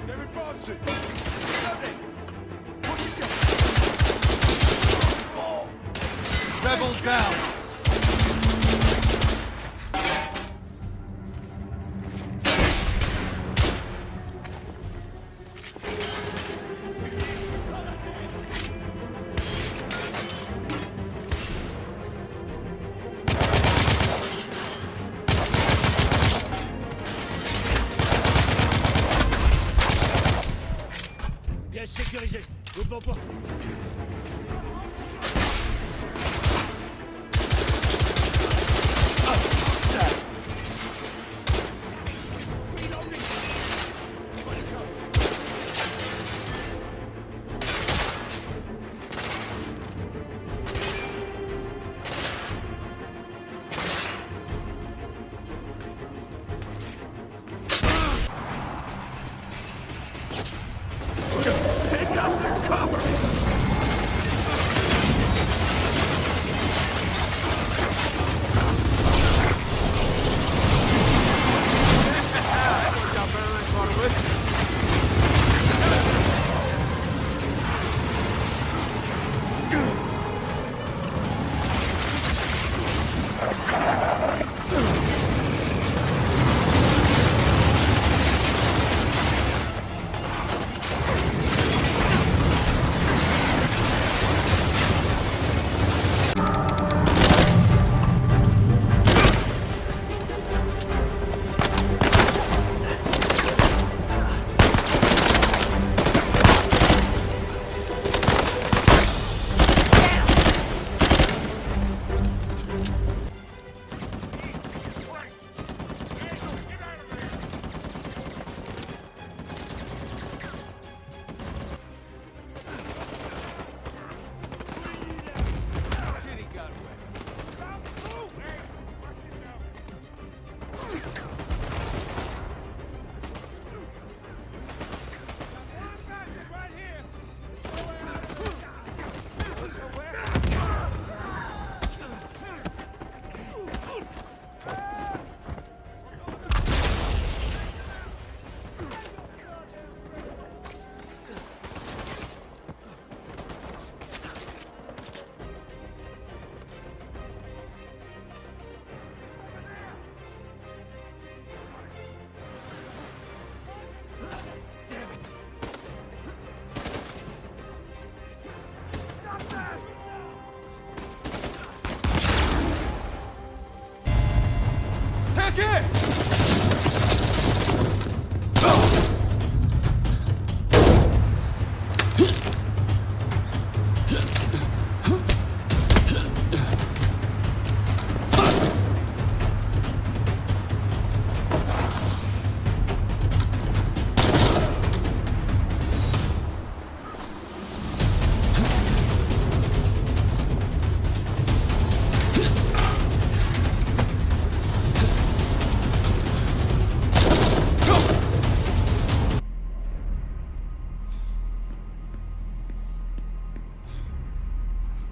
They're advancing. Reloading. Watch yourself. Rebels down. Piège sécurisé. Mouvement point.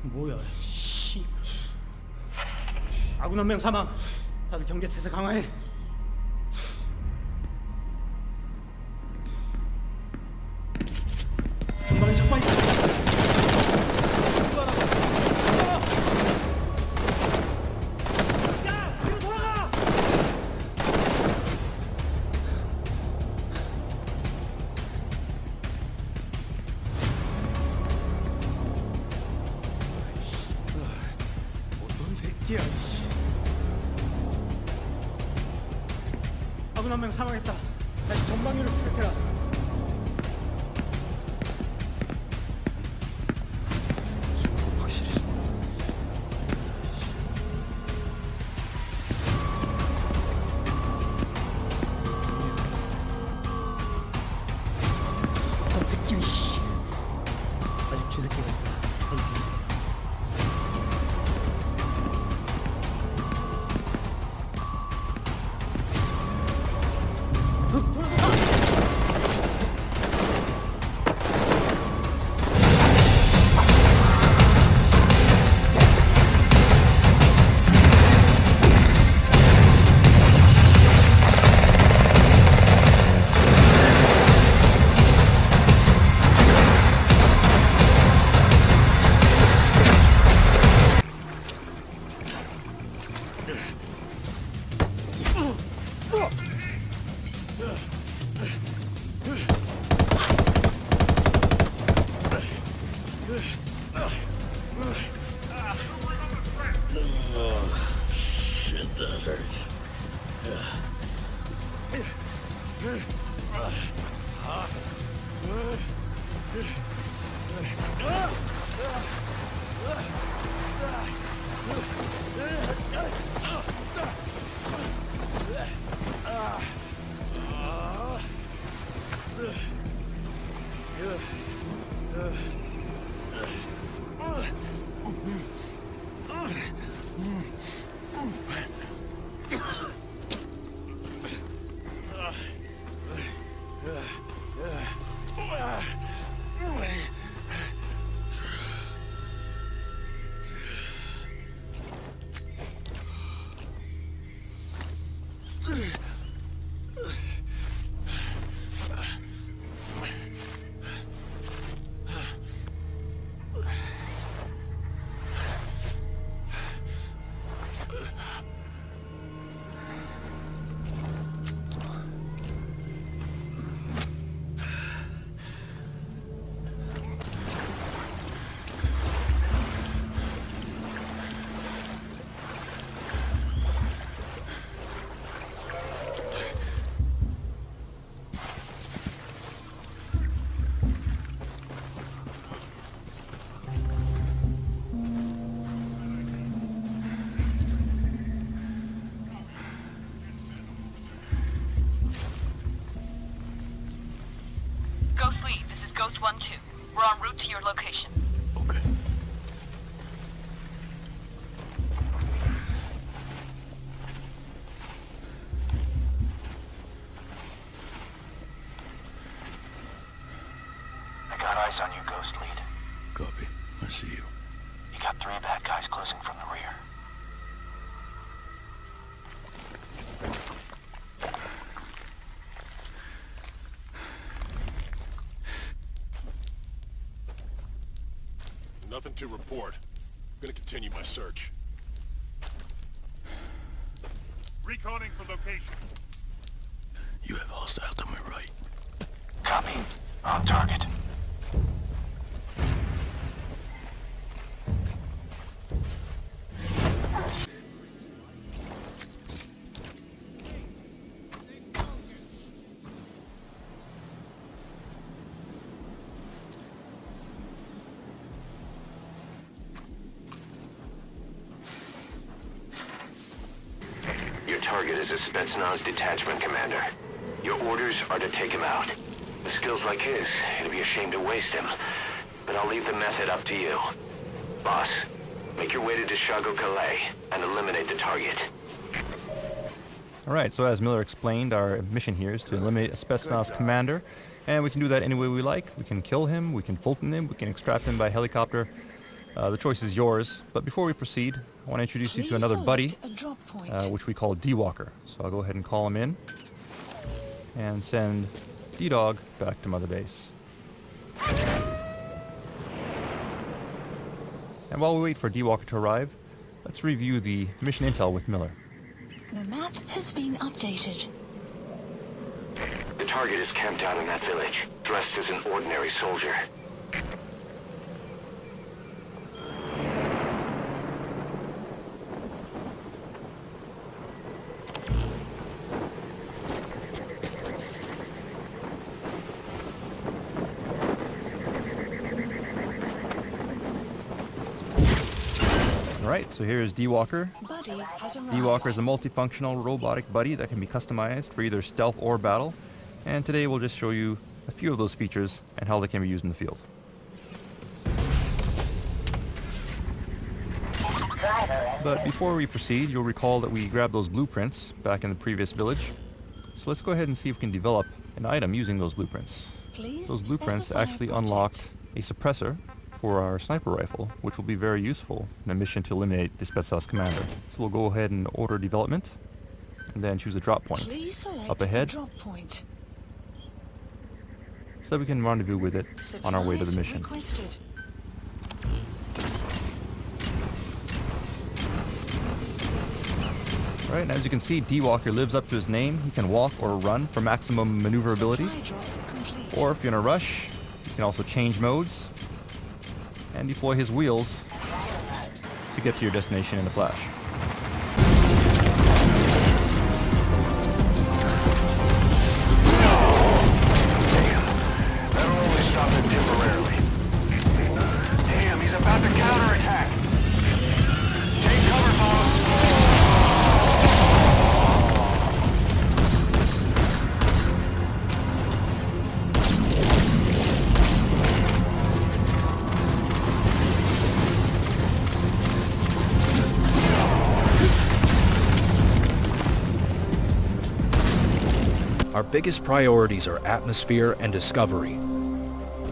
뭐야, 씨. 아군 한 명 사망. 다들 경계 태세 강화해. 전방에 적발 있다. 야, 뒤로 돌아가. 어떤 새끼야, 씨. 아군 한 명 사망했다. 다시 전방위로 수색해라. 죽은 거 확실히 숨어. 어떤 새끼야, 씨. 아직 쥐새끼가 있다. 던지. Shit, that hurts. Ghost Lead, this is Ghost 1-2. We're en route to your location. Okay. I got eyes on you, Ghost Lead. Copy. I see you. You got 3 bad guys closing from the rear. Nothing to report. I'm gonna continue my search. Reconning for location. You have hostile to my right. Copy. On target. Your target is a Spetsnaz detachment commander. Your orders are to take him out. With skills like his, it'd be a shame to waste him. But I'll leave the method up to you. Boss, make your way to Dishago Calais and eliminate the target. Alright, so as Miller explained, our mission here is to eliminate a Spetsnaz commander, and we can do that any way we like. We can kill him, we can Fulton him, we can extract him by helicopter. The choice is yours, but before we proceed, I want to introduce you to another buddy, which we call D-Walker. So I'll go ahead and call him in, and send D-Dog back to Mother Base. And while we wait for D-Walker to arrive, let's review the mission intel with Miller. The map has been updated. The target is camped out in that village, dressed as an ordinary soldier. Alright, so here's D-Walker. Buddy has arrived. D-Walker is a multifunctional robotic buddy that can be customized for either stealth or battle. And today we'll just show you a few of those features and how they can be used in the field. But before we proceed, you'll recall that we grabbed those blueprints back in the previous village. So let's go ahead and see if we can develop an item using those blueprints. Please Those blueprints specify actually project. unlocked a suppressor for our sniper rifle, which will be very useful in a mission to eliminate the Spetsnaz commander. So we'll go ahead and order development, and then choose a drop point Please select up ahead, drop point. so that we can rendezvous with it on our way to the Supplies mission. requested. Alright, and as you can see, D-Walker lives up to his name. He can walk or run for maximum maneuverability. Supply drop complete. Or if you're in a rush, you can also change modes. and deploy his wheels to get to your destination in a flash. That'll only stop him temporarily. Damn, he's about to counterattack. Take cover, fellows. Our biggest priorities are atmosphere and discovery.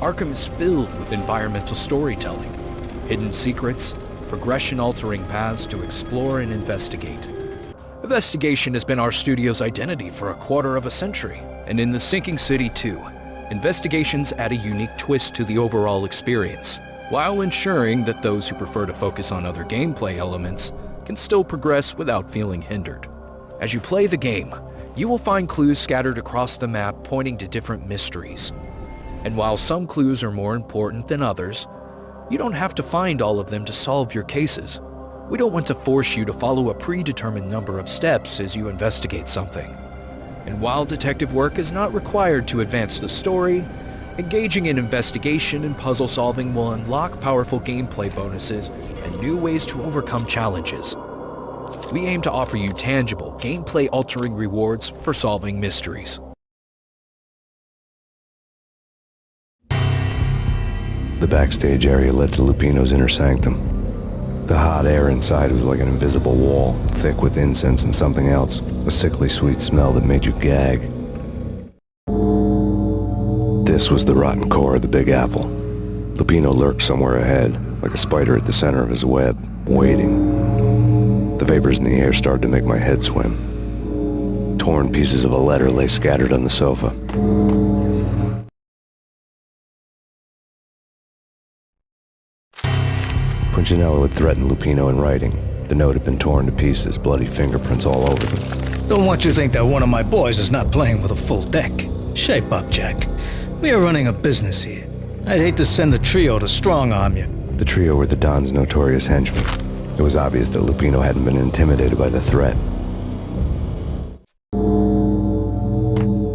Arkham is filled with environmental storytelling, hidden secrets, progression-altering paths to explore and investigate. Investigation has been our studio's identity for a quarter of a century, and in the Sinking City too, investigations add a unique twist to the overall experience, while ensuring that those who prefer to focus on other gameplay elements can still progress without feeling hindered. As you play the game, you will find clues scattered across the map pointing to different mysteries. And while some clues are more important than others, you don't have to find all of them to solve your cases. We don't want to force you to follow a predetermined number of steps as you investigate something. And while detective work is not required to advance the story, engaging in investigation and puzzle solving will unlock powerful gameplay bonuses and new ways to overcome challenges. We aim to offer you tangible, gameplay-altering rewards for solving mysteries. The backstage area led to Lupino's inner sanctum. The hot air inside was like an invisible wall, thick with incense and something else, a sickly sweet smell that made you gag. This was the rotten core of the Big Apple. Lupino lurked somewhere ahead, like a spider at the center of his web, waiting. The vapors in the air started to make my head swim. Torn pieces of a letter lay scattered on the sofa. Punchinello had threatened Lupino in writing. The note had been torn to pieces, bloody fingerprints all over them. Don't want you to think that one of my boys is not playing with a full deck. Shape up, Jack. We are running a business here. I'd hate to send the trio to strong-arm you. The trio were the Don's notorious henchmen. It was obvious that Lupino hadn't been intimidated by the threat.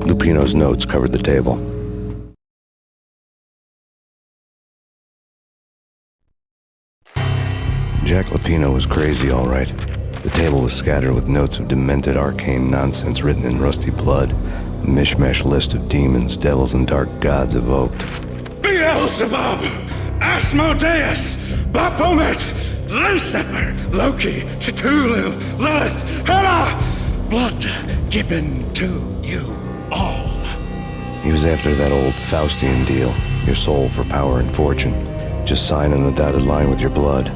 Lupino's notes covered the table. Jack Lupino was crazy, all right. The table was scattered with notes of demented arcane nonsense written in rusty blood, a mishmash list of demons, devils, and dark gods evoked. Beelzebub! Asmodeus! Baphomet! Lucifer! Loki! Cthulhu! Lilith! Hela! Blood given to you all. He was after that old Faustian deal, your soul for power and fortune. Just sign on the dotted line with your blood.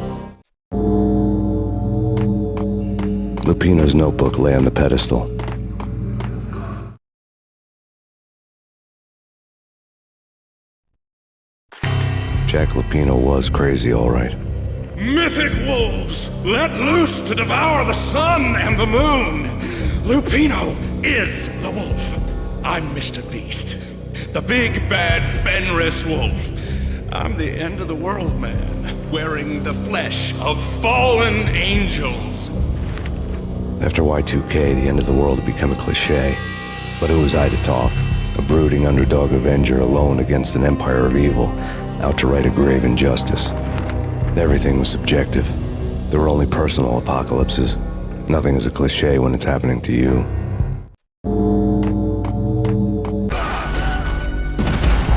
Lupino's notebook lay on the pedestal. Jack Lupino was crazy, all right. Mythic wolves, let loose to devour the sun and the moon. Lupino is the wolf. I'm Mr. Beast, the big bad Fenris wolf. I'm the end of the world man, wearing the flesh of fallen angels. After Y2K, the end of the world had become a cliché. But who was I to talk? A brooding underdog avenger alone against an empire of evil, out to right a grave injustice. Everything was subjective. There were only personal apocalypses. Nothing is a cliché when it's happening to you.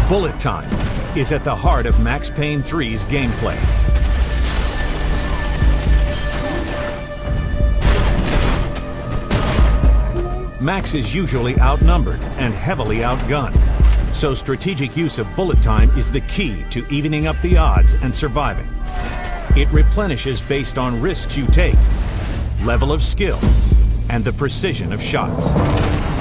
Bullet time is at the heart of Max Payne 3's gameplay. Max is usually outnumbered and heavily outgunned, so strategic use of bullet time is the key to evening up the odds and surviving. It replenishes based on risks you take, level of skill, and the precision of shots.